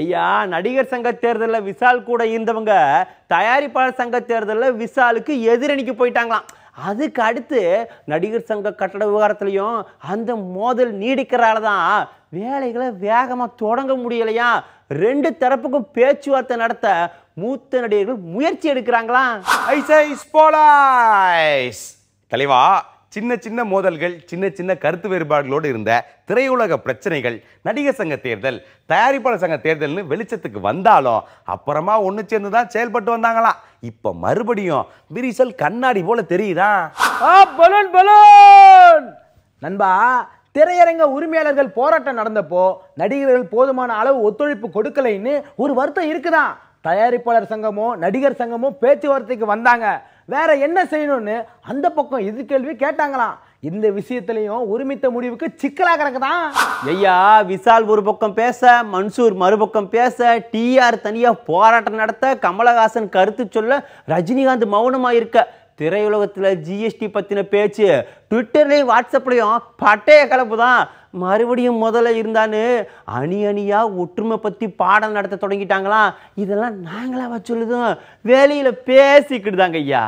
ஐயா, நடிகர் சங்க தேர்தலில் விசால் கூட இருந்தவங்க தயாரிப்பாளர் சங்க தேர்தலில் விசாலுக்கு எதிரணிக்கு போயிட்டாங்களாம். அதுக்கு அடுத்து நடிகர் சங்க கட்டட விவகாரத்திலையும் அந்த மோதல் நீடிக்கிறால தான் வேலைகளை வேகமாக தொடங்க முடியலையா. ரெண்டு தரப்புக்கும் பேச்சுவார்த்தை நடத்த மூத்த நடிகர்கள் முயற்சி எடுக்கிறாங்களா. தலைவா, சின்ன சின்ன மோதல்கள், சின்ன சின்ன கருத்து வேறுபாடுகளோடு இருந்த திரையுலக பிரச்சனைகள் நடிகர் சங்க தேர்தல், தயாரிப்பாளர் சங்க தேர்தல்னு வெளிச்சத்துக்கு வந்தாலும் அப்புறமா ஒன்று சேர்ந்து தான் செயல்பட்டு வந்தாங்களாம். இப்போ மறுபடியும் விரிசல் கண்ணாடி போல தெரியுதா? பலூன் பலூன் நண்பா, திரையரங்க உரிமையாளர்கள் போராட்டம் நடந்தப்போ நடிகர்கள் போதுமான அளவு ஒத்துழைப்பு கொடுக்கலைன்னு ஒரு வருத்தம் இருக்குதான். தயாரிப்பாளர் சங்கமும் நடிகர் சங்கமும் பேச்சுவார்த்தைக்கு வந்தாங்க. வேற என்ன செய்யணும்னு அந்த பக்கம் எதிர்கேள்வி கேட்டாங்களாம். இந்த விஷயத்திலையும் ஒருமித்த முடிவுக்கு சிக்கலா கிடக்குதான். ஐயா, விசால் ஒரு பக்கம் பேச, மன்சூர் மறுபக்கம் பேச, டிஆர் தனியா போராட்டம் நடத்த, கமலஹாசன் கருத்து சொல்ல, ரஜினிகாந்த் மௌனமா இருக்க, திரையுலகத்தில் ஜிஎஸ்டி பத்தின பேச்சு ட்விட்டர்லையும் வாட்ஸ்அப்லையும் பட்டைய கலப்பு தான். மறுபடியும் முதல்ல இருந்தான்னு அணி அணியா ஒற்றுமை பத்தி பாடம் நடத்த தொடங்கிட்டாங்களாம். இதெல்லாம் நாங்களாவா சொல்லுதும், வேலையில பேசிக்கிட்டு தாங்க ஐயா.